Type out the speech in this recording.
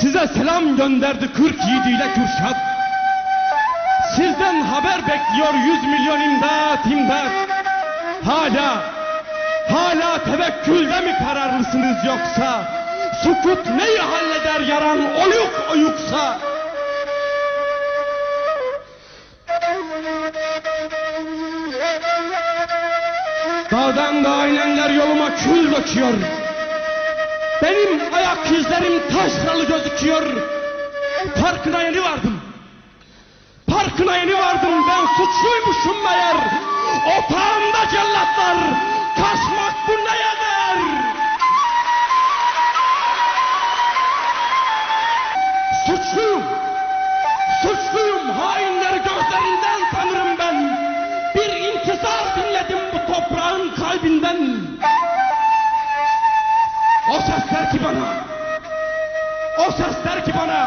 Size selam gönderdi 40 yiğidiyle Kürşat. Sizden haber bekliyor 100 milyon imdat. Hala tevekkülde mi kararlısınız yoksa? Sukut neyi halleder yaran oyuksa? Dağdan dağa inenler yoluma kül döküyor. Benim ayak izlerim taşralı gözüküyor. Farkına yeni vardım ben suçluymuşum meğer. Otağımda cellatlar, kaçmak bu neye değer? Suçluyum, hainleri gözlerinden tanırım ben. Bir intizar dinledim bu toprağın kalbinden. O ses der ki bana,